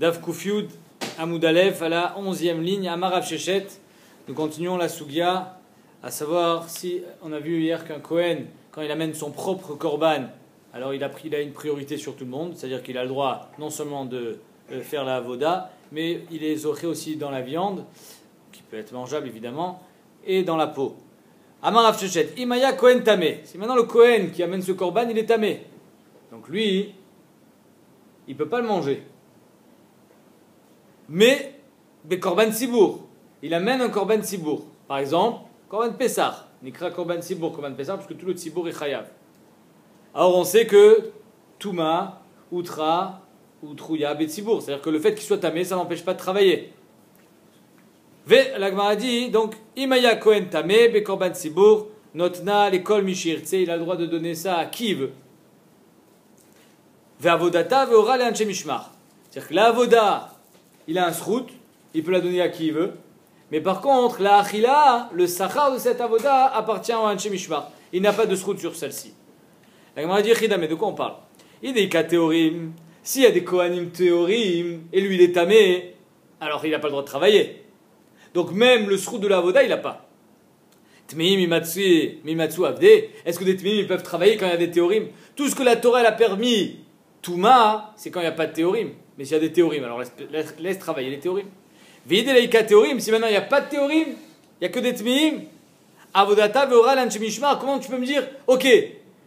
Daf Kufyud, Amoud Aleph, à la 11e ligne, Amarav Shechet. Nous continuons la Sugia, à savoir si on a vu hier qu'un Kohen, quand il amène son propre korban, alors il a une priorité sur tout le monde, c'est-à-dire qu'il a le droit non seulement de faire la avoda, mais il est zoché aussi dans la viande, qui peut être mangeable évidemment, et dans la peau. Amarav Shechet, Imaya Kohen Tamé. Si maintenant le Kohen qui amène ce korban, il est tamé. Donc lui, il ne peut pas le manger. Mais, korban sibour, il amène un korban sibour. Par exemple, korban Pessah. Nikra korban sibour, korban Pessah, parce que tout le sibour est chayav. Alors on sait que Touma, Outra, ou Trouya, Betsibour, c'est-à-dire que le fait qu'il soit tamé, ça n'empêche pas de travailler. La Gemara dit, donc, Imaya Kohen tamé, be korban sibour, notna l'école mishir, il a le droit de donner ça à qui il veut. Ve'avodata ve'ora le'anche mishmar. C'est-à-dire que la avoda, il a un srout, il peut la donner à qui il veut. Mais par contre, la achila, le sachar de cette avoda appartient au anche mishmar. Il n'a pas de srout sur celle-ci. La Gemara dit, mais de quoi on parle? Il est ka théorim. S'il y a des kohanim théorim, et lui il est tamé, alors il n'a pas le droit de travailler. Donc même le srout de la avoda, il n'a pas. Tmeim mimatsu avde. Est-ce que des tmeim ils peuvent travailler quand il y a des théorim? Tout ce que la Torah elle a permis, Touma, c'est quand il n'y a pas de théorim. Mais s'il y a des théorim, alors laisse travailler les théorim. Videleika théorim, si maintenant il n'y a pas de théorim, il n'y a que des tmeim, avodata ve'ora l'anche mishmar, comment tu peux me dire, ok,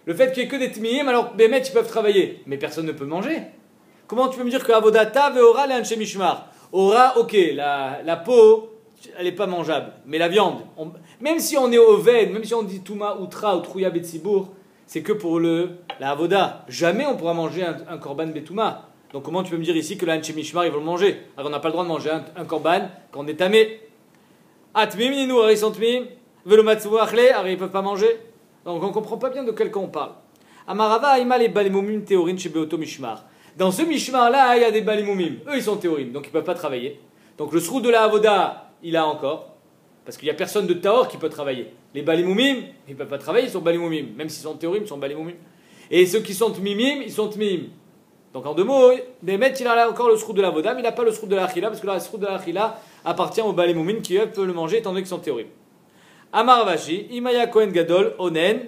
le fait qu'il n'y ait que des tmeim, alors bémet ils peuvent travailler, mais personne ne peut manger. Comment tu peux me dire que avodata ve'ora l'anche mishmar? Ora, ok, la peau, elle n'est pas mangeable, mais la viande, même si on est au ved, même si on dit Touma, Outra ou Trouya Betsibour, c'est que pour la avoda. Jamais on pourra manger un korban betouma. Donc comment tu peux me dire ici que l'anche mishmar ils vont le manger? Alors on n'a pas le droit de manger un korban quand on est tamé. Atmim ninou ils sont tmim, velomatsu achle, alors ils peuvent pas manger. Donc on comprend pas bien de quel cas on parle. Amarava ima les balimumim théorin chez beoto mishmar. Dans ce mishmar là il y a des balimumim. Eux ils sont théorim, donc ils peuvent pas travailler. Donc le srout de la avoda il a encore. Parce qu'il n'y a personne de Taor qui peut travailler. Les balimumim, ils ne peuvent pas travailler, ils sont balimumim. Même s'ils sont théorim, ils sont balimumim. Et ceux qui sont tmimim, ils sont tmimim. Donc en deux mots, Bémet, il a encore le srout de la voda, mais il n'a pas le srout de la achila, parce que le srout de la achila appartient aux balimumim qui eux peuvent le manger étant donné qu'ils sont théorim. Amar Vashi, Imaya Kohen Gadol, Onen.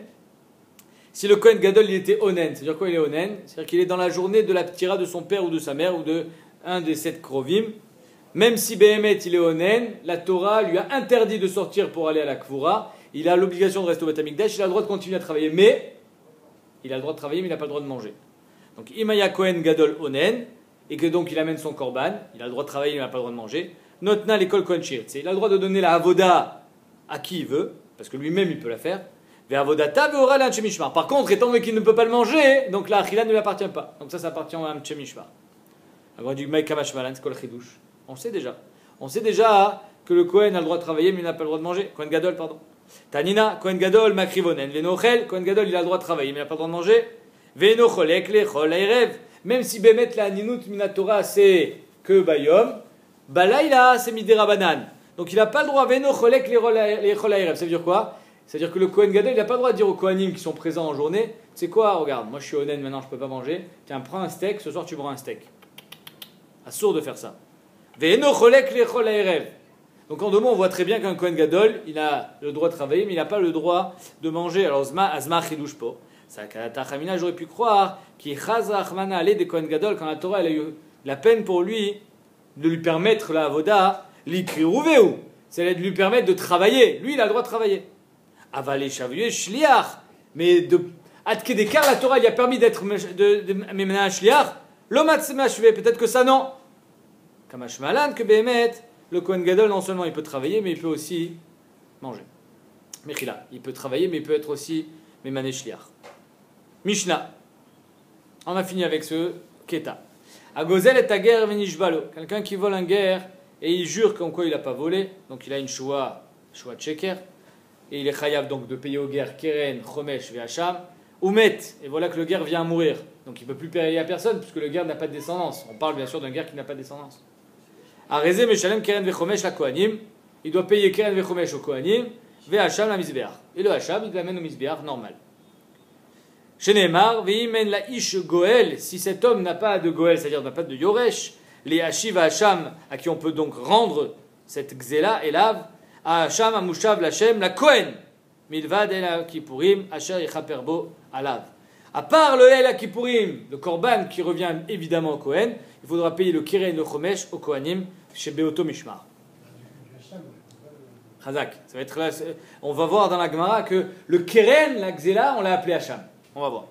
Si le Kohen Gadol il était Onen, c'est-à-dire quoi il est Onen? C'est-à-dire qu'il est dans la journée de la ptira de son père ou de sa mère ou de un des 7 krovim. Même si Béhémet il est onen, la Torah lui a interdit de sortir pour aller à la Kvura. Il a l'obligation de rester au Beth Amikdash, il a le droit de continuer à travailler, mais il a le droit de travailler, mais il n'a pas le droit de manger. Donc Imaya Kohen Gadol onen, et que donc il amène son korban, il a le droit de travailler, mais il n'a pas le droit de manger. Notna l'école Kohen Shirtse, il a le droit de donner la avoda à qui il veut, parce que lui-même il peut la faire. Ve avodata ve'ora l'anche mishmar. Par contre, étant donné qu'il ne peut pas le manger, donc la achila ne lui appartient pas. Donc ça appartient à l'anche mishmar. Alors du Maï Kamashmalan, c'est quoi le chidouche? On sait déjà que le Kohen a le droit de travailler, mais il n'a pas le droit de manger. Kohen Gadol, pardon. Tanina, Kohen Gadol, Makrivonen. Venochel, Kohen Gadol, il a le droit de travailler, mais il n'a pas le droit de manger. Venocholek, lechol, airev. Même si Bémet, la Ninut Minatora, c'est que Bayom, Balaïla, c'est Midera Banan. Donc il n'a pas le droit. Venocholek, lechol, airev. Ça veut dire quoi? C'est-à-dire que le Kohen Gadol, il n'a pas le droit de dire aux Kohanim qui sont présents en journée, tu sais quoi, regarde, moi je suis honnête maintenant, je ne peux pas manger. Tiens, prends un steak, ce soir tu prends un steak. Assourd de faire ça. Donc en deux mots, on voit très bien qu'un Kohen Gadol, il a le droit de travailler, mais il n'a pas le droit de manger. Alors Azma chidouche po. J'aurais pu croire qu'il chazachmana allait des Kohen Gadol quand la Torah elle a eu la peine pour lui de lui permettre la avoda, l'ikriruveu, c'est de lui permettre de travailler. Lui, il a le droit de travailler. Avalé shavuye shliach, mais de atke d'écart, la Torah il a permis d'être mené un shliach. L'omatzema shve, peut-être que ça non. Kamash malan que Béhémet, le Kohen Gadol, non seulement il peut travailler, mais il peut aussi manger. Mechila, il peut travailler, mais il peut être aussi Memane Shliach. Mishnah. On a fini avec ce Keta. Agozel et Tager venishbalo. Quelqu'un qui vole un guerre et il jure qu'en quoi il n'a pas volé, donc il a une choua de sheker, et il est chayav donc de payer aux guerres Keren, Chomesh, Ve'acham, ou Met, et voilà que le guerre vient à mourir. Donc il ne peut plus payer à personne, puisque le guerre n'a pas de descendance. On parle bien sûr d'un guerre qui n'a pas de descendance. Arezé Meshalem Keren Vechomesh la Kohanim, il doit payer Keren Vechomesh au Kohanim, Ve'acham la Mizbeach. Et le Hacham, il l'amène au Mizbeach normal. Chez Neymar, Veimen la Ish Goel, si cet homme n'a pas de Goel, c'est-à-dire n'a pas de Yoresh, les Hashiv à Hacham, à qui on peut donc rendre cette Xéla, Elav, à Hacham, à Mushav, Lachem, la Kohen, Milvad El Kippurim, Asher Yechaperbo, Alav. À part le El Kippurim, le Korban qui revient évidemment au Kohen, il faudra payer le Keren, le Chomesh au Kohanim, chez Beoto Mishmar. Chazak, ça va être là, on va voir dans la Gemara que le Keren, la Xéla, on l'a appelé Hacham. On va voir.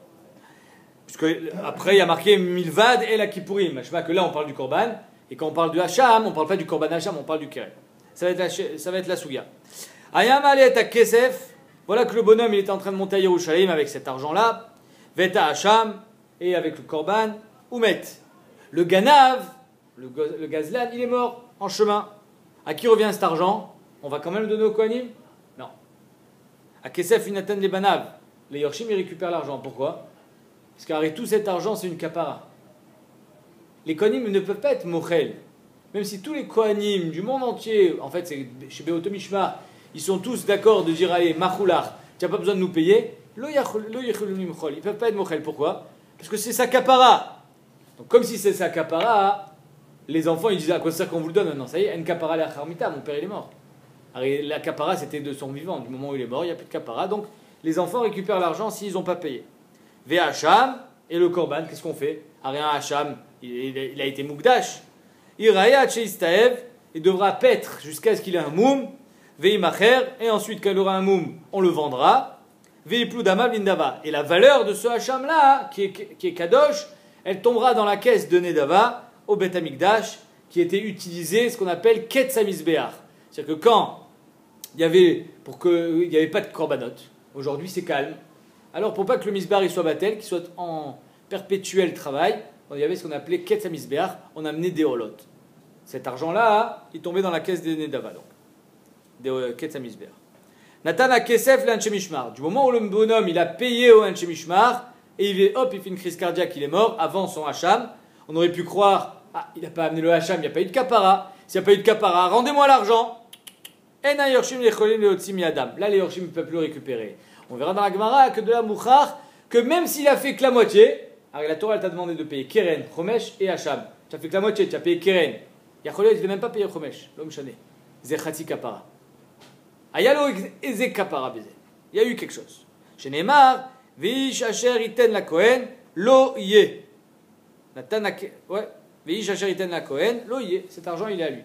Parce que après il y a marqué Milvad et la Kippurim. Je sais pas que là on parle du Korban, et quand on parle du Hacham, on parle pas du Korban Hacham, on parle du Keren. Ça va être la Souga. Ayam Alet à Kesef, voilà que le bonhomme il était en train de monter à Yerushalayim avec cet argent-là, Veta Hacham, et avec le Korban, Oumet. Le Ganav, le Gazlan, il est mort en chemin. À qui revient cet argent? On va quand même le donner au Kohanim? Non. À Kesef, Inatan les Banav. Les Yorshim, ils récupèrent l'argent. Pourquoi? Parce qu'arrête tout cet argent, c'est une kapara. Les Kohanim ne peuvent pas être mochel. Même si tous les Kohanim du monde entier, en fait, c'est chez Beoto Mishmar, ils sont tous d'accord de dire allez, Machoular, tu n'as pas besoin de nous payer. Ils ne peuvent pas être mochel. Pourquoi? Parce que c'est sa kapara. Donc, comme si c'est sa kapara, les enfants ils disaient à quoi ça qu'on vous le donne? Non, ça y est, en kapara la charmita, mon père il est mort. Alors, la kapara c'était de son vivant. Du moment où il est mort, il n'y a plus de kapara. Donc, les enfants récupèrent l'argent s'ils n'ont pas payé. Ve Hacham et le Korban, qu'est-ce qu'on fait? Rien Hacham, il a été Mukdash. Iraya Cheistaev, il devra paître jusqu'à ce qu'il ait un moum. Veimacher, et ensuite quand il aura un moum, on le vendra. Veipludama Vindava. Et la valeur de ce Hacham là, qui est Kadosh, elle tombera dans la caisse de Nedava au Bet Amikdash, qui était utilisé, ce qu'on appelle Ketzamizbeach. C'est-à-dire que quand il n'y avait pas de korbanot, aujourd'hui c'est calme. Alors pour pas que le misbar il soit batel, qu'il soit en perpétuel travail, il y avait ce qu'on appelait Ketzamizbeach, on amenait des holot. Cet argent-là, il tombait dans la caisse des Nedava, donc. Des Ketzamizbeach. Nathan Kesef l'Anche Mishmar. Du moment où le bonhomme il a payé au Anche Mishmar, et il fait une crise cardiaque, il est mort avant son Hacham, on aurait pu croire, ah, il n'a pas amené le Hacham, il n'y a pas eu de kapara. S'il n'y a pas eu de kapara, rendez-moi l'argent. Là, les Yorshim ne peuvent plus le récupérer. On verra dans la Gemara que de la Mouchar, que même s'il a fait que la moitié, alors la Torah t'a demandé de payer Keren, Chomesh et Hacham. Tu as fait que la moitié, tu as payé Keren. Yacholé, il ne devait même pas payer Chomesh, l'homme chané. Zechati kapara. Ayalo eze kapara beze. Il y a eu quelque chose. Chez Neymar, Vish Asher iten la Kohen, lo yé. Ouais. Vish Asher iten la Kohen, lo yé. Cet argent, il est à lui.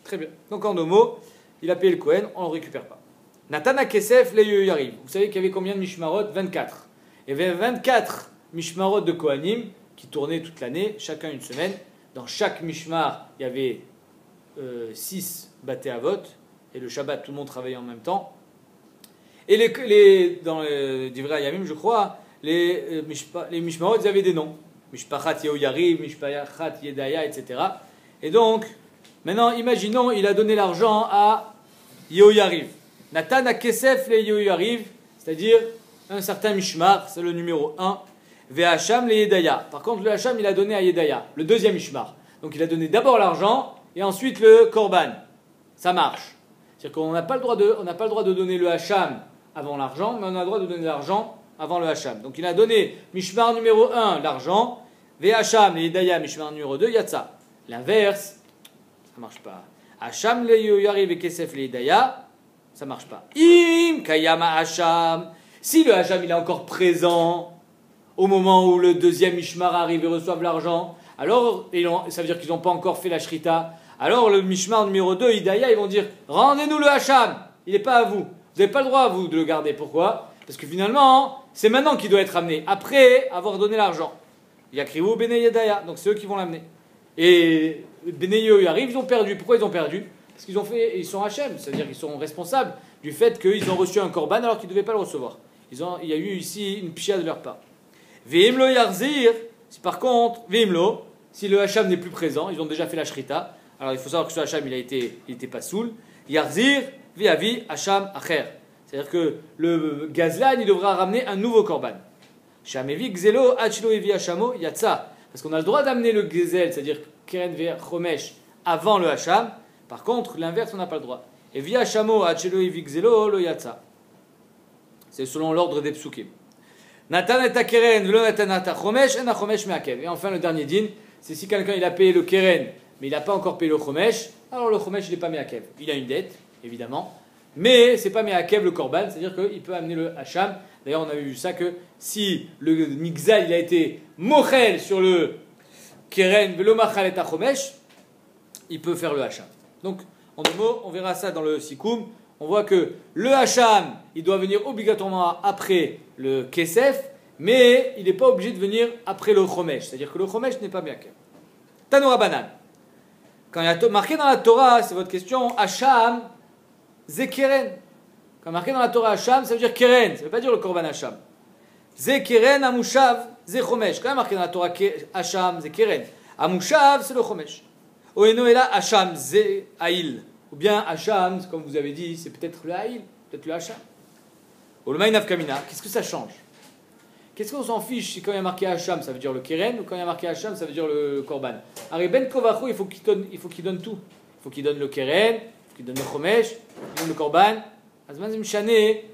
Très bien. Donc en deux mots, il a payé le Kohen, on ne le récupère pas. Natana Kesef, les yeux arrivent. Vous savez qu'il y avait combien de Mishmarot? 24. Il y avait 24 Mishmarot de Kohanim qui tournaient toute l'année, chacun une semaine. Dans chaque Mishmar, il y avait 6 Baté Avot. Et le Shabbat, tout le monde travaillait en même temps. Et dans les Divrei Hayamim, je crois, les Mishmarot, ils avaient des noms. Mishpachat Yehoyariv, Mishpachat Yedaya, etc. Et donc, maintenant, imaginons, il a donné l'argent à Yehoyariv. Nathan a Kesef le Yehoyariv, c'est-à-dire un certain Mishmar, c'est le numéro 1. Ve'Hacham le Yedaya. Par contre, le Hacham, il a donné à Yedaya, le deuxième Mishmar. Donc, il a donné d'abord l'argent et ensuite le Korban. Ça marche. C'est-à-dire qu'on n'a pas le droit de donner le Hacham avant l'argent, mais on a le droit de donner l'argent avant le Hacham. Donc il a donné Mishmar numéro 1, l'argent, Ve'Hacham, le Yedaya, Mishmar numéro 2, Yatsa. L'inverse, ça ne marche pas. Hacham, le Yehoyariv et Kesef, le Yedaya, ça ne marche pas. Im, Kayama Hacham. Si le Hacham il est encore présent au moment où le deuxième Mishmar arrive et reçoivent l'argent, alors ça veut dire qu'ils n'ont pas encore fait la Shrita. Alors le Mishmar numéro 2, Hidaya, ils vont dire rendez-nous le Hacham, il n'est pas à vous. Vous n'avez pas le droit, vous, de le garder. Pourquoi? Parce que finalement, c'est maintenant qu'il doit être amené, après avoir donné l'argent. Yakriou, Bene Yedaya, donc c'est eux qui vont l'amener. Et Bene Yehoyariv, ils ont perdu. Pourquoi ils ont perdu? Parce ils sont Hachem, c'est-à-dire qu'ils sont responsables du fait qu'ils ont reçu un korban alors qu'ils ne devaient pas le recevoir. Il y a eu ici une pchia de leur part. Veimlo Yarzir, si par contre, Veimlo, si le Hacham n'est plus présent, ils ont déjà fait la Shrita. Alors il faut savoir que ce Hacham, il était pas saoul. Yarzir, Viavi, Hacham, Acher. C'est-à-dire que le Gazlan, il devra ramener un nouveau korban. Shamevi, Gzelo, Hachlo, Evi, Hachamo, Yatsa. Parce qu'on a le droit d'amener le Gezel, c'est-à-dire Keren, Ver, Chomesh, avant le Hacham. Par contre, l'inverse, on n'a pas le droit. Evi, Hachamo, Hachlo, Evi, Gzelo, lo Yatsa. C'est selon l'ordre des psukim. Natan et Keren, Velo Natan et Chomesh, en Chomesh Meakev. Et enfin, le dernier din, c'est si quelqu'un il a payé le keren, mais il n'a pas encore payé le chomesh, alors le chomesh il n'est pas mis à kev. Il a une dette, évidemment, mais c'est pas mis à kev le korban, c'est-à-dire qu'il peut amener le hacham. D'ailleurs, on avait vu ça que si le nigzal il a été mochel sur le keren, velo machal et chomesh, il peut faire le hacham. Donc, en deux mots, on verra ça dans le sikoum. On voit que le hacham, il doit venir obligatoirement après le kesef, mais il n'est pas obligé de venir après le chomesh. C'est-à-dire que le chomesh n'est pas bien kev. Tanoura banan. Quand il y a marqué dans la Torah, c'est votre question, hacham, ze keren. Quand marqué dans la Torah hacham, ça veut dire keren, ça ne veut pas dire le korban hacham. Ze keren, amushav, ze chomesh. Quand marqué dans la Torah hacham, ze keren. Amushav, c'est le chomesh. Oeno est là, hacham, ze haïl. Ou bien hacham, comme vous avez dit, c'est peut-être le haïl, peut-être le hacham. Olmaï nafkamina, qu'est-ce que ça change? Qu'est-ce qu'on s'en fiche si quand il y a marqué hacham, ça veut dire le keren, ou quand il y a marqué hacham, ça veut dire le korban? Alors ben kovachu, il faut qu'il donne tout. Il faut qu'il donne le keren, il faut qu'il donne le chomesh, il donne le korban. Azmazim shane,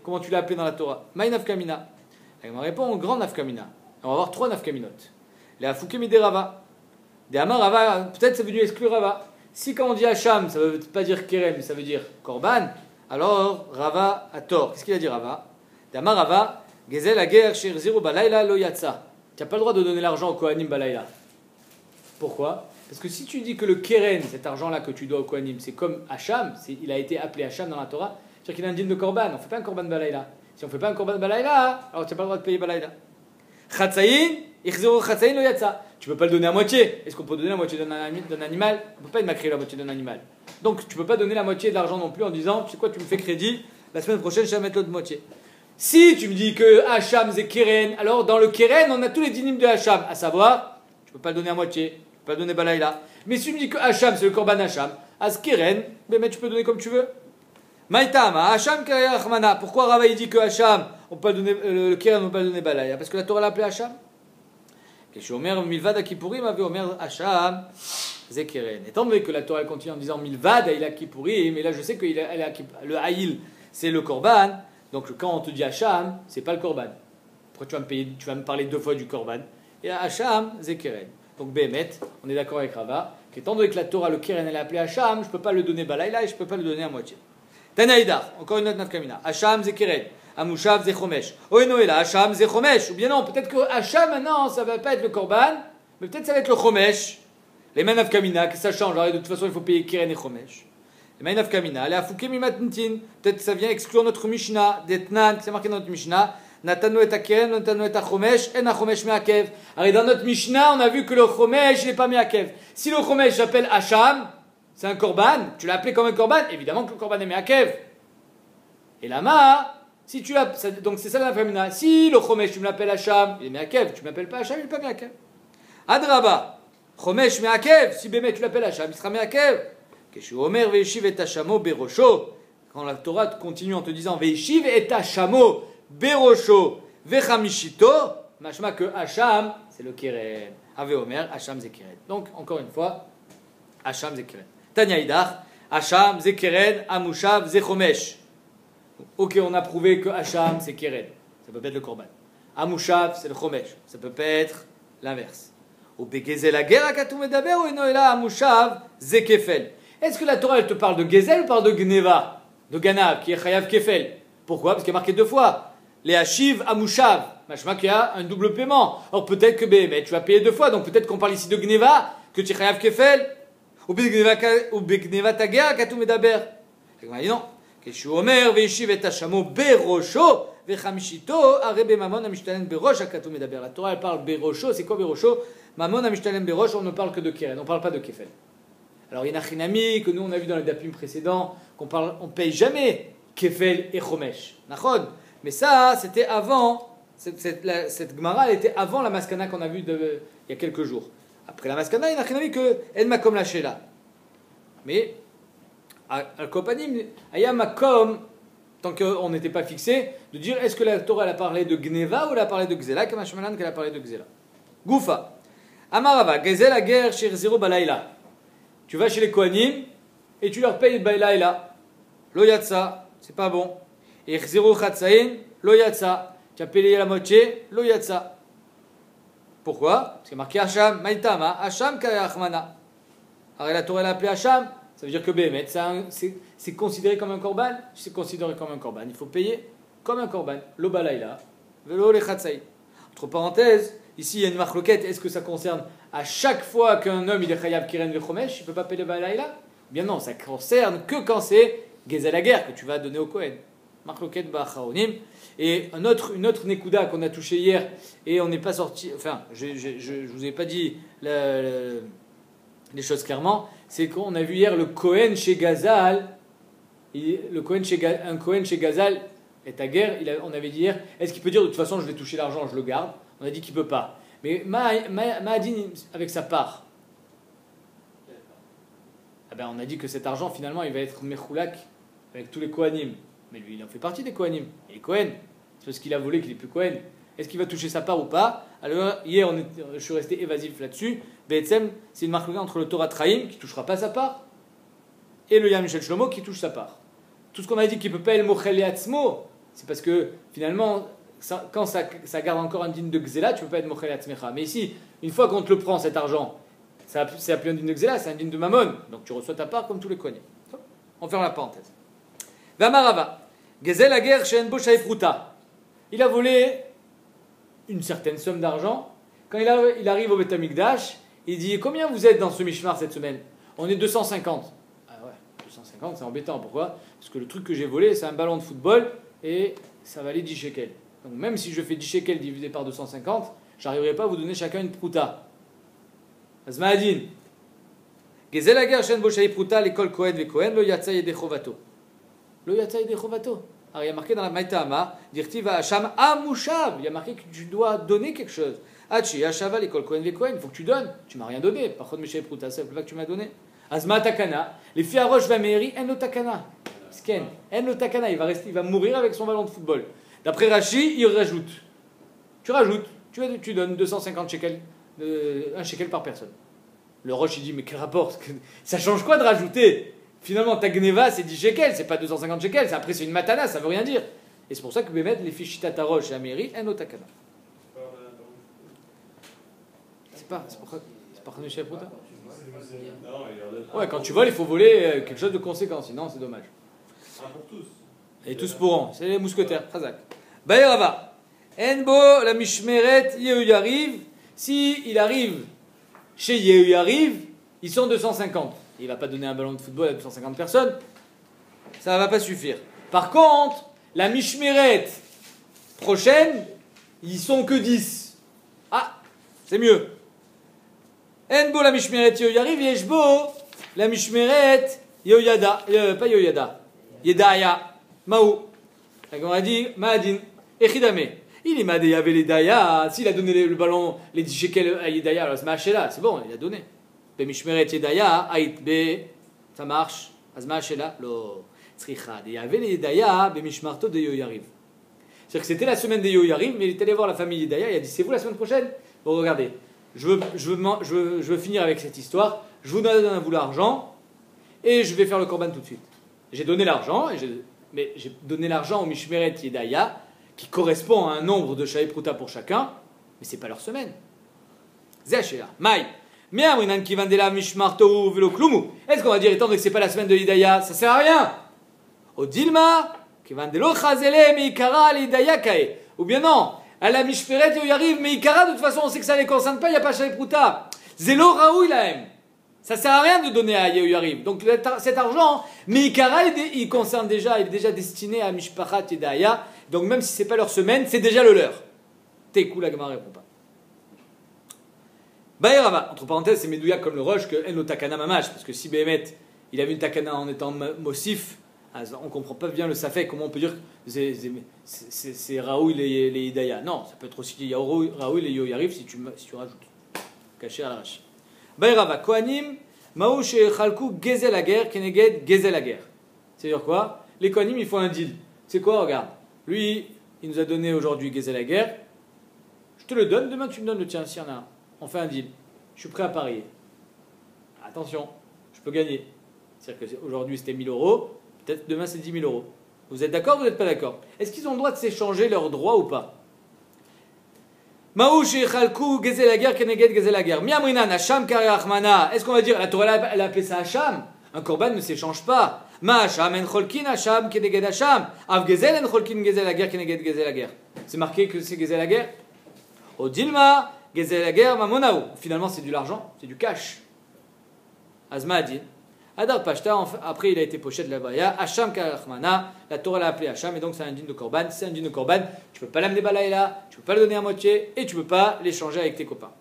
comment tu l'as appelé dans la Torah? Maï nafkamina. On va répondre au grand nafkamina. On va avoir trois nafkaminot. Les afukemi de Rava. Des amar Rava, peut-être c'est venu exclure Rava. Si quand on dit hacham, ça ne veut pas dire keren, mais ça veut dire korban, alors Rava a tort. Qu'est-ce qu'il a dit Rava? Des amar Rava, gezel ager shir ziru balayla lo yatsa. Tu n'as pas le droit de donner l'argent au kohanim balayla. Pourquoi? Parce que si tu dis que le keren, cet argent-là que tu dois au kohanim, c'est comme hacham, il a été appelé hacham dans la Torah, c'est-à-dire qu'il est indigne de korban. On ne fait pas un korban balayla. Si on ne fait pas un korban balayla, alors tu n'as pas le droit de payer balayla. Chatzaïn, ichziru chatzaïn lo yatsa. Tu ne peux pas le donner à moitié. Est-ce qu'on peut donner la moitié d'un animal? On ne peut pas être macré la moitié d'un animal. Donc tu ne peux pas donner la moitié de l'argent non plus en disant, tu sais quoi, tu me fais crédit, la semaine prochaine je vais mettre l'autre moitié. Si tu me dis que hacham c'est keren, alors dans le keren on a tous les dynimes de hacham, à savoir, tu ne peux pas le donner à moitié, tu ne peux pas le donner balayla. Mais si tu me dis que hacham c'est le korban hacham, à ce keren, mais tu peux donner comme tu veux. Maïtama, hacham karayachmana. Pourquoi Rava il dit que hacham, on peut pas donner le keren, on peut pas le donner balayla? Parce que la Torah l'a appelé hacham. Omer milvad akipurim avait Omer hacham ze keren. Étant donné que la Torah continue en disant milvad il a kipurim, et là je sais que le haïl c'est le korban. Donc quand on te dit hacham, c'est pas le korban. Pourquoi tu vas me parler deux fois du korban? Et hacham ze keren. Donc Bémet, on est d'accord avec Rava, qu'étant donné que la Torah le keren elle est appelée hacham, je peux pas le donner balayla et je peux pas le donner à moitié. Tanaïdar, encore une autre nafkamina. Hacham ze keren. Amushav ze chomesh. Oenoela, hacham ze chomesh. Ou bien non, peut-être que hacham maintenant, ça va pas être le korban, mais peut-être ça va être le chomesh. Les mains nafkamina, que ça change. Alors, de toute façon, il faut payer keren et chomesh. Les mains nafkamina, les afouké mimatntin. Peut-être que ça vient exclure notre Mishnah, d'etnan, c'est marqué dans notre Mishnah. Natano et keren, natano et chomesh, en chomesh meakev. Alors, dans notre Mishnah, on a vu que le chomesh n'est pas meakev. Si le chomesh s'appelle hacham, c'est un korban, tu l'as appelé comme un korban, évidemment que le korban est meakev. Et là-bas, si tu l'as, donc c'est ça la famina. Si le chomesh tu me l'appelles hacham, il est meakev. Tu ne m'appelles pas hacham, il n'est pas meakev. Adraba, chomesh meakev. Si bémet tu l'appelles hacham, il sera meakev. Keshu omer veishiv et hachamo berosho. Quand la Torah continue en te disant veishiv et hachamo berosho vechamishito, machma que hacham c'est le keren. Ave omer hacham ze keren. Donc encore une fois, hacham ze keren. Tanya idach, hacham ze keren amushav ze chomesh. Ok, on a prouvé que hacham c'est keren, ça peut pas être le korban. Amushav c'est le chomesh, ça peut pas être l'inverse. Ou begezel la guerre akatou medaber ou enoela amushav ze kefel. Est-ce que la Torah elle te parle de gezel ou parle de gneva, de ganav qui est chayav kefel? Pourquoi? Parce qu'il est marqué deux fois. Les hachiv amushav, machma qu'il y a un double paiement. Or peut-être que mais tu vas payer deux fois, donc peut-être qu'on parle ici de gneva que tu es chayav kefel. Ou begneva ta guerre akatou medaber. Non. Keshu omer veishiv et hachamo berosho vechamishito arebe mamon amishtalem berosh akatou medaber. La Torah elle parle berosho, c'est quoi berosho? Mamon amishtalem berosh, on ne parle que de keren, on ne parle pas de kefel. Alors il y a Nachinami que nous on a vu dans les dapim précédents on paye jamais kefel et chomesh. Nachon. Mais ça c'était avant, cette gemara elle était avant la maskana qu'on a vue il y a quelques jours. Après la maskana il y a Nachinami que en makom la shela. Mais Al-Kopanim, Ayamakom, tant qu'on n'était pas fixé, de dire est-ce que la Torah elle a parlé de Gneva ou elle a parlé de Gzela, comme Hashmalan qu'elle a parlé de Gzela. Goufa. Amarava, Gzela guerre chez Zero Balayla. Tu vas chez les Kohanim et tu leur payes Balayla. Lo Yatsa, c'est pas bon. Et Zero Chatsain, Lo Yatsa. Tu as payé la moitié, Lo Yatsa. Pourquoi? Parce qu'il y a marqué Hacham, Maïtama, Hacham Kayachmana. Alors la Torah l'a appelé Hacham, ça veut dire que Béhémet, c'est considéré comme un korban. C'est considéré comme un korban. Il faut payer comme un korban. Lo balayla, velo lechatzaï. Entre parenthèses, ici il y a une marloquette. Est-ce que ça concerne à chaque fois qu'un homme il est chayav kiren vechomesh, il ne peut pas payer le balayla? Bien non, ça concerne que quand c'est Gezel la guerre que tu vas donner au Kohen. Marloquette ba'acharonim. Et une autre nekuda qu'on a touché hier, et on n'est pas sorti, enfin, je ne vous ai pas dit les choses clairement, c'est qu'on a vu hier le Kohen chez Gazal, un Kohen chez Gazal est à guerre, on avait dit hier, est-ce qu'il peut dire de toute façon je vais toucher l'argent, je le garde? On a dit qu'il ne peut pas. Mais Ma'adin avec sa part, ah ben on a dit que cet argent finalement il va être mechoulak avec tous les Kohanim. Mais lui, il en fait partie des Kohanim. Il est Kohen. C'est parce qu'il a volé qu'il n'est plus Kohen. Est-ce qu'il va toucher sa part ou pas? Alors, hier, je suis resté évasif là-dessus. B'etzem, c'est une marque entre le Torah Traim, qui ne touchera pas sa part, et le Yam Michel Shlomo, qui touche sa part. Tout ce qu'on a dit qu'il ne peut pas être Mochel Yatzmo, c'est parce que, finalement, quand ça garde encore un din de Gzela, tu ne peux pas être Mochel Yatzmecha. Mais ici, une fois qu'on te le prend, cet argent, c'est appelé un din de Gzela, c'est un din de Mammon. Donc tu reçois ta part comme tous les Kohanim. On ferme la parenthèse. Vamarava, Gezel la guerre chez Enbo Shaifruta. Il a volé une certaine somme d'argent. Quand il arrive au Beth Amikdash, il dit combien vous êtes dans ce Mishmar cette semaine? On est 250. Ah ouais, 250 c'est embêtant. Pourquoi? Parce que le truc que j'ai volé c'est un ballon de football et ça valait 10 shekels. Donc même si je fais 10 shekels divisé par 250, j'arriverai pas à vous donner chacun une prouta. Azmaadin. Gezel la guerre chez Enbo Shaifruta, l'école Kohen ve Kohen, lo yatsa yede chovato. Lo yatsa yede chovato. Alors il y a marqué dans la Maïtama, Dirtiva Hacham Amushav, il y a marqué que tu dois donner quelque chose. Hachi, Hachava, l'école Kohen les Kohen, il faut que tu donnes. Tu m'as rien donné. Par contre, Michel Prouta, c'est pas que tu m'as donné. Azma Takana, les filles à Roche Vaméry, En Takana. Sken, En Takana, il va mourir avec son ballon de football. D'après Rachi, il rajoute. Tu rajoutes, tu donnes 250 shekels, 1 shekel par personne. Le Roche, il dit, mais quel rapport? Ça change quoi de rajouter? Finalement, ta gneva, c'est 10 shekels, c'est pas 250 shekels. Après, c'est une matana, ça veut rien dire. Et c'est pour ça que Bémet, les fiches Tataroche et Améry, un otakana. C'est pas Khanushé Prouta. Ouais, quand tu voles, il faut voler quelque chose de conséquent, sinon c'est dommage. Pour tous. Et tous pourront, c'est les mousquetaires, Khazak. Bayerava. Enbo, la Mishmeret, Yehu Yariv. Si il arrive chez Yehu Yariv, ils sont 250. Il ne va pas donner un ballon de football à 250 personnes. Ça ne va pas suffire. Par contre, la Mishmeret prochaine, ils sont que 10. Ah, c'est mieux. Enbo la Mishmeret Yehoyariv, Yeshbo la Mishmeret Yehoyada. Pas Yehoyada. Yedaya. Maou. On a dit Maadin. Echidame. Il est Madeya Veledaya. S'il a donné le ballon, les 10 shekels à Yedaya, alors c'est bon, il a donné. Bemishmeret Yedaya, Aït Be, ça marche. Azma Shela, lo Tzricha. Il y avait les Yedaya, Bemishmarto de Yehoyariv. C'est-à-dire que c'était la semaine de Yehoyariv, mais il est allé voir la famille Yedaya, il a dit c'est vous la semaine prochaine? Bon, regardez, je veux finir avec cette histoire, je vous donne à vous l'argent, et je vais faire le korban tout de suite. J'ai donné l'argent, mais j'ai donné l'argent au Mishmeret Yedaya, qui correspond à un nombre de Shaï Prouta pour chacun, mais c'est pas leur semaine. Zé Shela. Maï. Est-ce qu'on va dire, étant donné que c'est pas la semaine de l'Hidaya, ça sert à rien? Ou bien non, à la Mishperet, il arrive, mais Ikara, de toute façon, on sait que ça ne les concerne pas, il n'y a pas Shaï Prouta. Zélo Raoui Lahem. Ça sert à rien de donner à Yehoyariv. Donc cet argent, mais Ikara, il est déjà destiné à Mishpachat Yedaya. Donc même si c'est pas leur semaine, c'est déjà le leur. Tekou, la Gemara répond pas. Bayerava, entre parenthèses, c'est Medouya comme le Roche que En Takana Mamash, parce que si Béhémet, il avait une Takana en étant Mossif, on ne comprend pas bien le Safek, comment on peut dire que c'est Raoui les Hidaya. Non, ça peut être aussi Raoui les Yehoyariv si tu rajoutes. Caché à l'arrache. Bayerava, Kohanim, Maouche Chalkou, Gezel la guerre, Keneged, Gezel la guerre. C'est-à-dire quoi? Les Kohanim, ils font un deal. C'est quoi? Regarde. Lui, il nous a donné aujourd'hui Gezel la guerre. Je te le donne, demain tu me donnes le tien, s'il y en a un. On fait un deal. Je suis prêt à parier. Attention, je peux gagner. C'est-à-dire qu'aujourd'hui c'était 1000 euros, peut-être demain c'est 10 000 euros. Vous êtes d'accord ou vous n'êtes pas d'accord? Est-ce qu'ils ont le droit de s'échanger leurs droits ou pas? Maouch Chalkou Gezel Ager Keneged Gezel Ager. Miamrinan Hacham Kare Achmana. Est-ce qu'on va dire la Torah elle a appelé ça Hacham? Un korban ne s'échange pas. Ma Hacham en Cholkin Hacham Keneged Hacham. Av Gezel en Cholkin Gezel Ager Keneged Gezel Ager. C'est marqué que c'est Gezel Ager. Odilma Gezel Ager Mamonaou. Finalement c'est de l'argent, c'est du cash. Azma a dit. Adar Pashta, après il a été poché de la Baya, Hacham Karachmana, la Torah l'a appelé Hacham, et donc c'est un digne de Korban. C'est un digne de Korban, tu peux pas l'amener Balaïla, tu peux pas le donner à moitié, et tu peux pas l'échanger avec tes copains.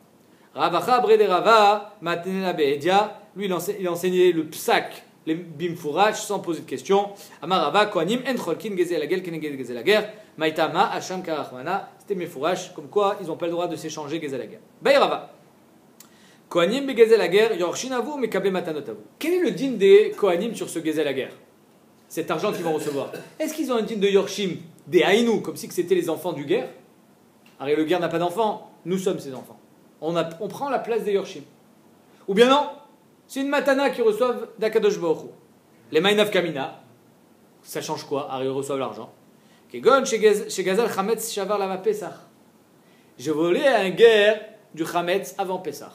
Ravacha Brede Rava, Matnena Beedia, lui il enseignait le psak, les bimfourach, sans poser de questions. Amar Rava, Kohanim, En Cholkin Gezel Agel, Keneged Gezel Ager, Maïtama, Hacham Karachmana, c'était mes fourraches, comme quoi ils n'ont pas le droit de s'échanger Gezel Ager. Bay Rava. Kohanim begezel ager, yorshin avu mekable matanot avu. Quel est le din des Kohanim sur ce gezel ager? Cet argent qu'ils vont recevoir. Est-ce qu'ils ont un din de yorshim, des haïnou, comme si c'était les enfants du guerre? Alors le guerre n'a pas d'enfants, nous sommes ses enfants. On prend la place des yorshim. Ou bien non, c'est une matana qu'ils reçoivent d'Akadosh Baruch Hu. Les maïnav kamina, ça change quoi? Alors ils reçoivent l'argent. Kegon chez Gazal Chametz Shavar Lama Pesach. J'ai volé à un guerre du Chametz avant Pesach.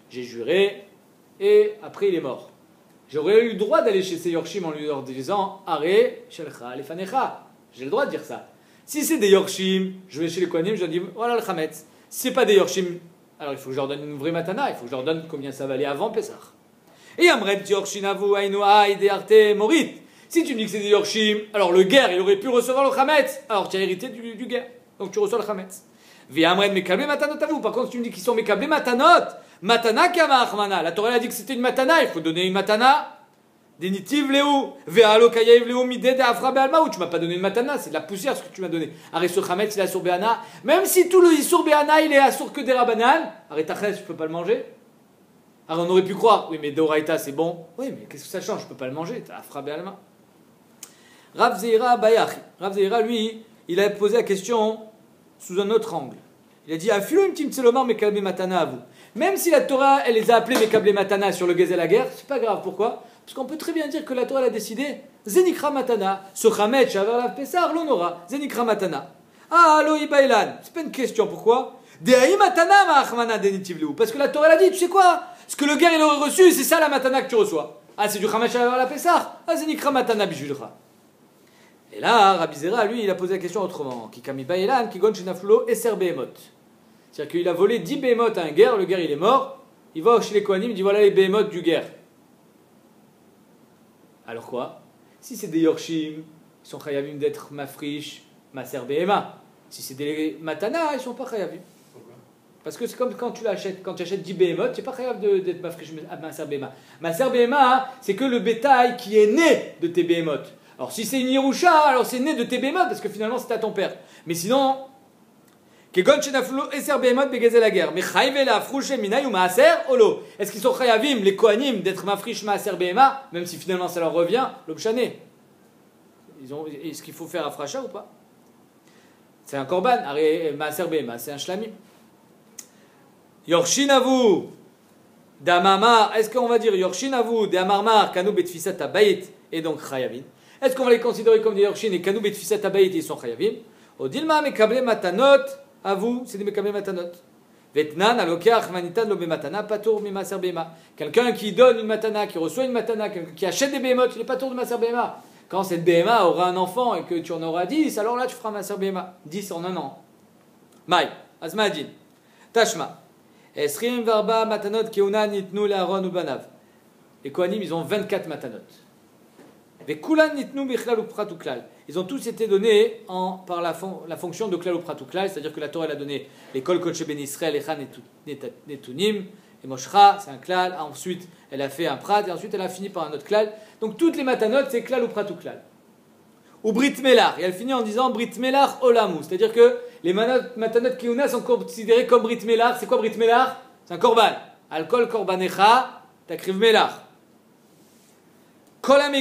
J'ai juré, et après il est mort. J'aurais eu le droit d'aller chez ces Yorshim en lui leur disant Aré, Shelcha, Lefanecha. J'ai le droit de dire ça. Si c'est des Yorshim, je vais chez les Kohanim, je leur dis voilà le Chametz. Si c'est pas des Yorshim, alors il faut que je leur donne une vraie matana, il faut que je leur donne combien ça valait avant Pesach. Et Amret Yorshim Avu Ainoa Arte Morit. Si tu me dis que c'est des Yorshim, alors le guerre il aurait pu recevoir le Chametz. Alors tu as hérité du guerre, donc tu reçois le Chametz. Via Amret Mekable Matanot Avu. Par contre, si tu me dis qu'ils sont Mekable Matanot, Matana kama achmana. La Torah a dit que c'était une matana. Il faut donner une matana. Denitiv léou. Ve'alo kayav léou midé de afra be'alma. Ou tu m'as pas donné une matana. C'est de la poussière ce que tu m'as donné. Arrête ce chametz, il est assur be'ana. Même si tout le isur be'ana, il est assur que des rabanan. Arrête tachès, je peux pas le manger. Alors on aurait pu croire. Oui, mais d'oraita c'est bon. Oui, mais qu'est-ce que ça change? Je peux pas le manger. T'as afra be'alma. Rav Zeira Bayach. Rav Zeira, lui, il a posé la question sous un autre angle. Il a dit Afilo im tim tselomar mekabé matana à vous. Même si la Torah, elle les a appelés Mekable Matana sur le Gezel Ager, c'est pas grave. Pourquoi? Parce qu'on peut très bien dire que la Torah elle a décidé Zenikra Matana, ce Chametz, Shavar la Pesar, l'honora, Zenikra Matana. Ah, lo ibailan. C'est pas une question. Pourquoi? Dehaï Matana ma'achmana denitivleu. Parce que la Torah elle a dit, tu sais quoi? Ce que le guerre il aurait reçu, c'est ça la Matana que tu reçois. Ah, c'est du Chametz, Shavar la Pesar. Ah, Zenikra Matana bijulcha. Et là, Rabbi Zera, lui, il a posé la question autrement. Kikami bailan, kigon shenaflulo eser behemot. C'est-à-dire qu'il a volé 10 béhémotes à un guerre, le guerre il est mort, il va chez les Kohanim, il dit voilà les béhémotes du guerre. Alors quoi? Si c'est des Yorshim, ils sont chayavim d'être mafrish, maser béhéma. Si c'est des matana, ils sont pas chayavim. Parce que c'est comme quand tu l'achètes, quand tu achètes 10 béhémotes, tu n'es pas chayav d'être mafrish, maser béhéma. Maser béhéma, c'est que le bétail qui est né de tes béhémotes. Alors si c'est une Yerusha, alors c'est né de tes béhémotes, parce que finalement c'est à ton père. Mais sinon... Est-ce qu'ils sont chayavim, les kohanim, d'être mafrish maaser behema, même si finalement ça leur revient, l'obchané? Est-ce qu'il faut faire afracha ou pas? C'est un korban, maaser behema, c'est un shlamim. Yorshin avu, damamar, est-ce qu'on va dire Yorshin avu, damarmar, kanu betfisat abayit, et donc chayavim? Est-ce qu'on va les considérer comme des Yorshin et kanu betfisat abayit, ils sont chayavim? Odilma mekable matanot, à vous, c'est des mekable matanot. Vetnan alokeach vanitan lo bematana patour mi maser bema. Quelqu'un qui donne une matana, qui reçoit une matana, qui achète des béhémotes, il n'est pas tour de maser bema. Quand cette béhéma aura un enfant et que tu en auras 10, alors là tu feras maser bema. 10 en un an. Maï, azma adin. Tashma. Esrim varba matanot keuna nitnu l'Aaron ou banav. Les Kohanim, ils ont 24 matanot. Vekulan nitnu bichlal ou prat ou klal. Ils ont tous été donnés par la fonction de klal ou prat ou klal, c'est-à-dire que la Torah elle a donné l'école Kodesh Ben Israël, Echan Netunim, et Moshra, c'est un klal. Ensuite, elle a fait un prat, et ensuite elle a fini par un autre klal. Donc toutes les matanot, c'est klal ou prat ou klal. Ou Brit Melar, et elle finit en disant Brit Melar Olamu, c'est-à-dire que les matanot Keuna sont considérés comme Brit Melar. C'est quoi Brit Melar? C'est un korban. Alkol korbanecha, takriv Melar. Kolam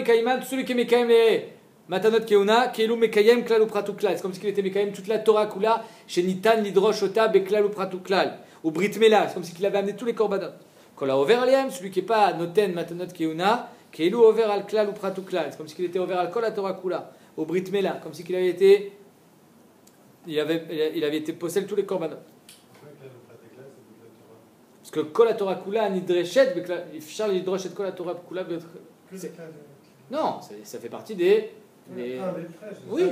Kaiman, celui qui est Mekayem les Matanot Keuna, Keilu Mekayem Klal ou Pratou Klal. C'est comme s'il était Mekayem toute la Torah Kula, chez Nitan, Lidrosh, Otab et Klal ou Pratou Klal. Ou Brit Mela, c'est comme s'il avait amené tous les korbanot. Kola Over Aliem, celui qui n'est pas Noten Matanot Keuna, Keilu Over al Klal ou Pratou Klal. C'est comme s'il était Over al Kol la Torah Kula. Ou Brit Mela, comme s'il avait été il avait été possède tous les korbanot. Parce que Kol HaTorah Kula Nidreshet, Charles Nidreshet Kol HaTorah Kula. Non, ça fait partie des. Oui,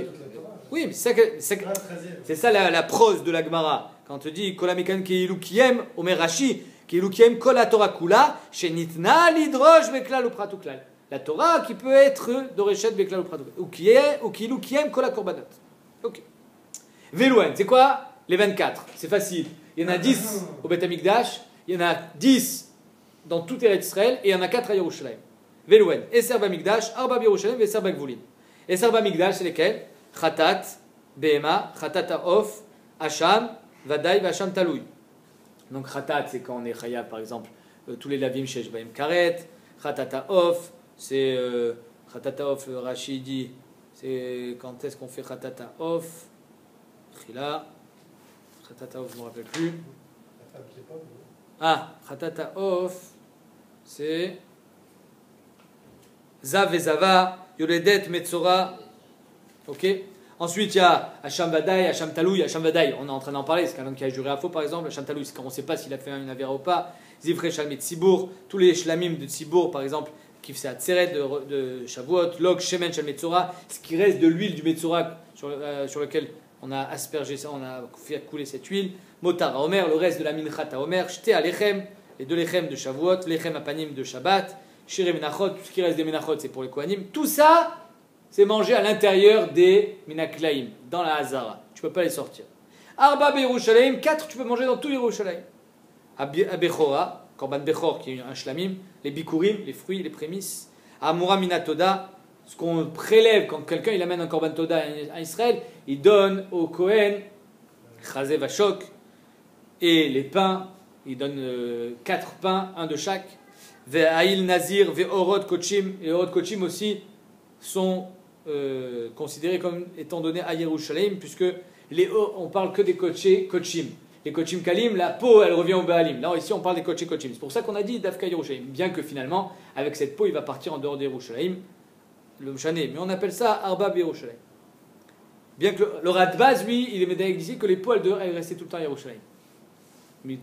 oui, mais c'est ça la prose de la Gemara. Quand on te dit Kolamekan Keilu Kiem, Omer Rashi, Keilu Kiem Kol HaTorah Kula, Shenitna Lidrosh Beklal Upratu Klal. La Torah qui peut être Doreshet Beklal Upratu Klal. Ou Keilu Kiem Kol HaKorbanot. Ok. Velouen, c'est quoi les 24? C'est facile. Il y en a 10 au Beth Amikdash, il y en a 10 dans tout Eretz Israël et il y en a 4 à Yerushalayim. Velouen, Eser Bamikdash, Arba Yerushalayim, Eser Bagvulin. Eser Bamikdash, c'est lesquels? Khatat, Behema, Khatat Ha'of, Hacham, Vadaï, Hacham Taloui. Donc Khatat, c'est quand on est Chayav, par exemple, tous les lavim chez Jbaim Karet. Khatat Ha'of, c'est Khatat Ha'of, Rachid dit, c'est quand est-ce qu'on fait Khatat Ha'of? Khila, Khatat Ha'of, je ne me rappelle plus. Ah, Khatat Ha'of, c'est Zav et Zava, Yoledet, Metzora. Ok. Ensuite, il y a Hacham Vadaï, Hacham Taloui. Hacham Vadaï, on est en train d'en parler, c'est quelqu'un qui a juré à faux par exemple. Hacham Taloui, c'est quand on ne sait pas s'il a fait une avéra ou pas. Zivre Shalmit Tzibour, tous les shlamim de Tzibour par exemple, qui fait Atzeret de Shavuot, Log, Shemen, Shal Metzora, ce qui reste de l'huile du Metzora sur lequel on a aspergé ça, on a fait couler cette huile. Motar à Omer, le reste de la Minchat à Omer. Shte à Lechem, les 2 Lechem de Shavuot, Lechem Apanim de Shabbat. Shiré Menachot, tout ce qui reste des Menachot, c'est pour les Kohanim. Tout ça, c'est mangé à l'intérieur des Minaklaim, dans la Hazara. Tu ne peux pas les sortir. Arba Yerushalayim, 4, tu peux manger dans tout Yerushalayim. À Bechora, Korban Bechor, qui est un shlamim, les Bikurim, les fruits, les prémices. À Amura Minatoda, ce qu'on prélève quand quelqu'un il amène un Korban Toda à Israël, il donne au Kohen, Chazé Vachok, et les pains, il donne 4 pains, un de chaque. Ve'aïl Nazir, Ve'orod Kochim, et Orod Kochim aussi sont considérés comme étant donnés à Yerushalayim, puisque on parle que des Kochim. Les Kochim Kalim, la peau elle revient au Baalim. Là ici on parle des Kochim. C'est pour ça qu'on a dit Dafka Yerushalayim. Bien que finalement, avec cette peau, il va partir en dehors de Yerushalayim, le Mchané. Mais on appelle ça Arba Yerushalayim. Bien que le Radbaz, lui, il est médaillé d'ici que les peaux elles devraient rester tout le temps à Yerushalayim.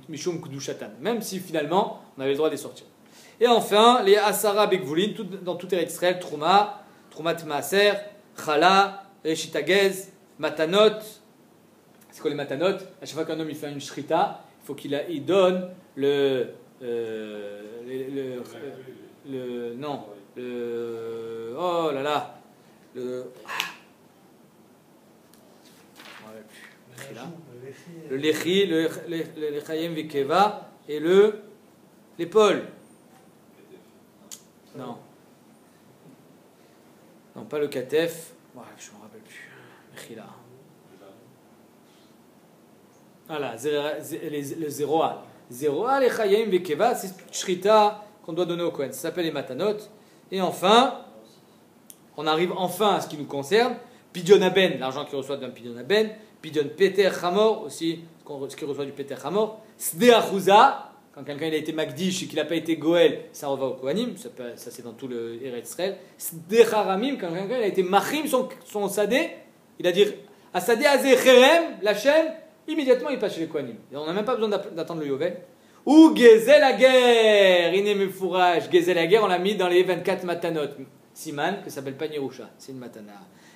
Mishum Kudushatan. Même si finalement, on avait le droit de les sortir. Et enfin, les Asara Bekvulin, dans tout Eretz Israël, Trouma, Troumat Maaser, Chala, Reshitagez, Matanot. C'est quoi les Matanot? À chaque fois qu'un homme il fait une shrita, il faut qu'il donne oh là là, le lechi, le lechayim vikeva et l'épaule. Non, pas le katef. Ouais, je ne me rappelle plus. Mechila. Voilà, le zéroa. Zéroa, les chayim vekeva, c'est shrita qu'on doit donner au Kohen. Ça s'appelle les matanot. Et enfin, on arrive enfin à ce qui nous concerne. Pidyon Aben, l'argent qu'il reçoit d'un Pidyon Aben. Pidyon Peter Hamor, aussi ce qu'il reçoit du Peter Hamor. Sde Achouza, quand quelqu'un il a été Magdish et qu'il n'a pas été Goël, ça revient au Kohanim, ça c'est dans tout le Eretz Israël. Sde Haramim, quand quelqu'un il a été Machim son Sadé, il a dit Asadé Azé Cherem, la chaîne, immédiatement il passe chez les Kohanim. On n'a même pas besoin d'attendre le Yovel. Ou Gezel la guerre, Iné fourrage. Gezel la guerre, on l'a mis dans les 24 matanot. Siman, que s'appelle pas Yerusha, c'est une matana.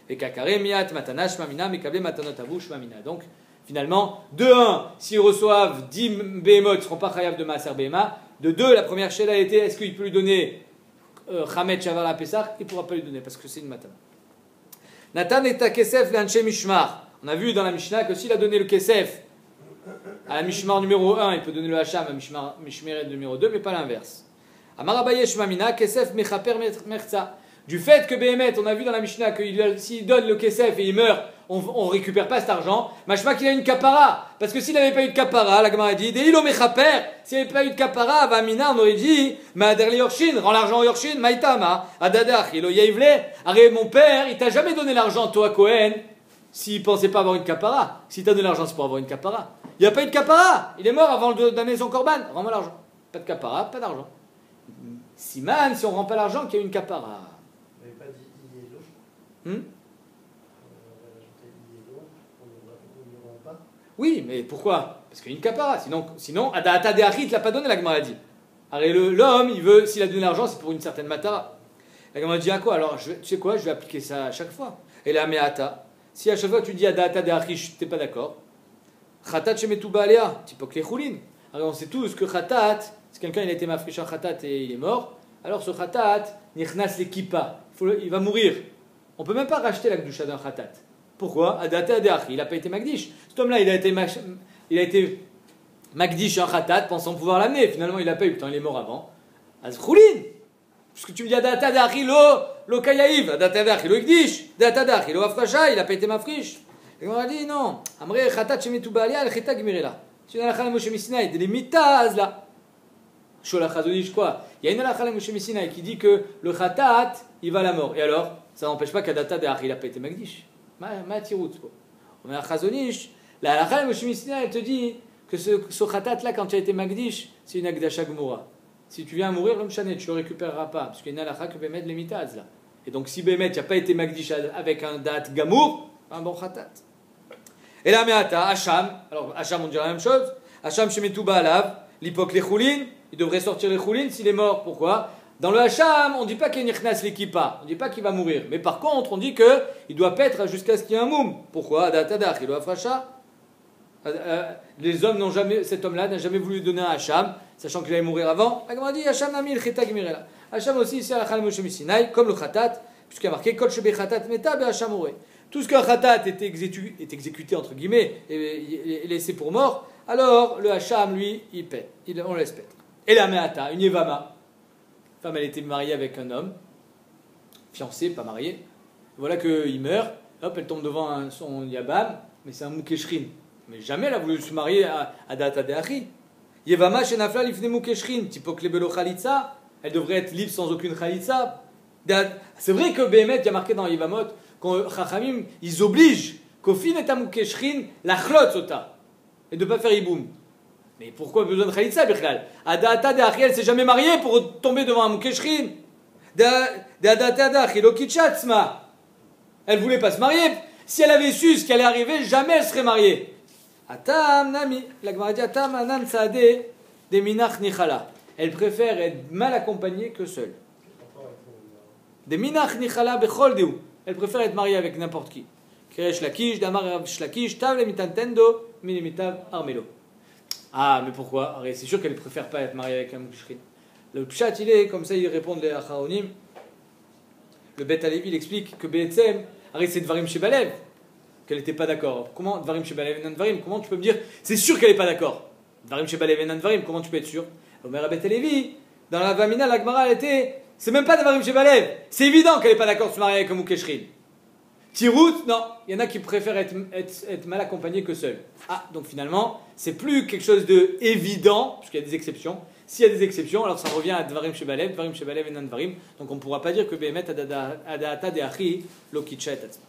Et Kakare Miat Matana Shmamina, Mekable Matanot Avu Shmamina. Donc, finalement, de 1, s'ils reçoivent 10 Behemot, ils ne seront pas chayav de Maaser Behema. De 2, la première shela a été est-ce qu'il peut lui donner Chamet Shavar la Pessah? Il ne pourra pas lui donner parce que c'est une matana. Natan et Kesef l'Anche Mishmar. On a vu dans la Mishnah que s'il a donné le Kesef à la Mishmar numéro 1, il peut donner le Hacham à Mishmeret numéro 2, mais pas l'inverse. Amarabaye Shmamina, Kesef Mechaper Merza. Du fait que Behemet, on a vu dans la Mishnah que s'il donne le Kesef et il meurt, on ne récupère pas cet argent. Machma qu'il a une kapara. Parce que s'il n'avait pas eu de kapara, la Gemara a dit, Deilo Mechaper, s'il n'avait pas eu de kapara, Vamina, on aurait dit, Maader Yorshin, rends l'argent au Yorshin, Maïtama, Adadach, Ilo Yeivle, arrête mon père, il t'a jamais donné l'argent, toi Cohen, s'il pensait pas avoir une kapara. Si t'as donné l'argent, c'est pour avoir une kapara. Il n'y a pas eu de kapara, il est mort avant de donner son korban, rends-moi l'argent. Pas de kapara, pas d'argent. Siman, si on ne rend pas l'argent, qu'il y a une kapara. Vous n'avez pas dit Ielo Oui, mais pourquoi? Parce qu'il y a une capara. Sinon Adaata de Achi, il ne l'a pas donné, la Gemara a dit. Alors l'homme, il veut, s'il a donné l'argent, c'est pour une certaine matara. La Gemara dit à quoi? Alors, tu sais quoi, je vais appliquer ça à chaque fois. Et là, Meata, si à chaque fois tu dis Adaata de Achi, tu n'es pas d'accord, Khatat shemetu baalea, tipok les choulin. Alors on sait tous que Khatat, si quelqu'un il a été mafriché en Khatat et il est mort, alors ce Khatat, nichnas le kippa, il va mourir. On ne peut même pas racheter la Gdusha d'un Khatat. Pourquoi? Adaata de Achi, il n'a pas été Magdish. Cet homme-là, il a été Magdish en Khatat, pensant pouvoir l'amener. Finalement, il n'a pas eu le temps, il est mort avant. Az choulin. Parce que tu me dis Adaata de Achi, lo kayaïv, Adaata de Achi, lo Igdish, Adaata de Achi, lo afrasha, il n'a pas été mafrish. Et on a dit non. Amrei Khatat shemetu baalea, le chita gmirela. C'est une halakha de Moshe Missinaï, de l'imitas là. Shola Chazonish quoi? Il y a une halakha de Moshe Missinaï qui dit que le Khatat, il va à la mort. Et alors, ça n'empêche pas qu'Adaata de Achi, il n'a pas été Magdish. Ma tirout. On a Chazonish, la halakha de Moshe Missinaï, elle te dit que ce Khatat là, quand tu as été Magdish, c'est une Akdasha Gmura. Si tu viens à mourir, tu ne le récupéreras pas. Parce qu'il y a une halakha que Bémet l'imitas là. Et donc si Bémet n'a pas été Magdish avec un Dat Gamour, un bon Khatat. Et là, Meata, Hacham, alors Hacham on dirait la même chose, Hacham shemetu baalav, l'hypoc les choulines, il devrait sortir les choulines s'il est mort. Pourquoi? Dans le Hacham, on ne dit pas qu'il y a nichnas l'équipa, on ne dit pas qu'il va mourir. Mais par contre, on dit qu'il doit paître jusqu'à ce qu'il y ait un moum. Pourquoi? Adatadach, il doit fracha. Les hommes n'ont jamais, cet homme-là n'a jamais voulu donner un Hacham, sachant qu'il allait mourir avant. La Gemara dit Hacham nami il cheta gmirela. Hacham aussi, ici à la Chal Moshe Missinaï, comme le Khatat, puisqu'il y a marqué Kol shebe Khatat meta be Hacham oré. Tout ce qu'un Khatat est exécuté, entre guillemets, et laissé pour mort, alors le Hacham, lui, il paie. On le laisse paître. Et la Meata, une Yevama. La femme, elle était mariée avec un homme, fiancée, pas mariée. Voilà qu'il meurt, hop, elle tombe devant son Yabam, mais c'est un Moukeshrin. Mais jamais elle a voulu se marier à Adaata de Achi. Yevama shenafla lifne Moukeshrin, tipok lebelo Khalitsa, elle devrait être libre sans aucune Khalitsa. C'est vrai que Béhémet, il y a marqué dans Yevamot, quand Chachamim, ils obligent qu'au fin et à Moukeshrin, la chlot sota, et de ne pas faire Iboum. Mais pourquoi besoin de Khalitsa, Bichlal? Adaata de Achi, elle ne s'est jamais mariée pour tomber devant un Moukeshrin. Adaata de Achi, Lokitchatzma. Elle ne voulait pas se marier. Si elle avait su ce qui allait arriver, jamais elle serait mariée. Atam nami, la Gemara dit Atam anan saade de minach nichala. Elle préfère être mal accompagnée que seule. De minach nichala bechol deu. Elle préfère être mariée avec n'importe qui. Keresh lakish, damar shlakish, tav le mitantendo, minimitav armelo. Ah, mais pourquoi? C'est sûr qu'elle préfère pas être mariée avec un mouchrin. Le pshat, il est, comme ça, ils répondent les acharonim. Le Bet Alevi, il explique que Be'etzem, c'est Dvarim Shebalev, qu'elle n'était pas d'accord. Comment Dvarim Shebalev Enan Dvarim? Comment tu peux me dire, c'est sûr qu'elle n'est pas d'accord? Dvarim Shebalev Enan Dvarim, comment tu peux être sûr? Omer Bet Alevi, dans la Vamina, la Gemara, elle était, c'est même pas Dvarim Shebalev, c'est évident qu'elle n'est pas d'accord de se marier avec un Moukeshrin. Tirout, non, il y en a qui préfèrent être mal accompagnés que seuls. Ah, donc finalement, c'est plus quelque chose de évident, puisqu'il y a des exceptions. S'il y a des exceptions, alors ça revient à Dvarim Shebalev et Nan Dvarim. Donc on ne pourra pas dire que Behemet Adaata de Achi Lo Kitcha et Atzma.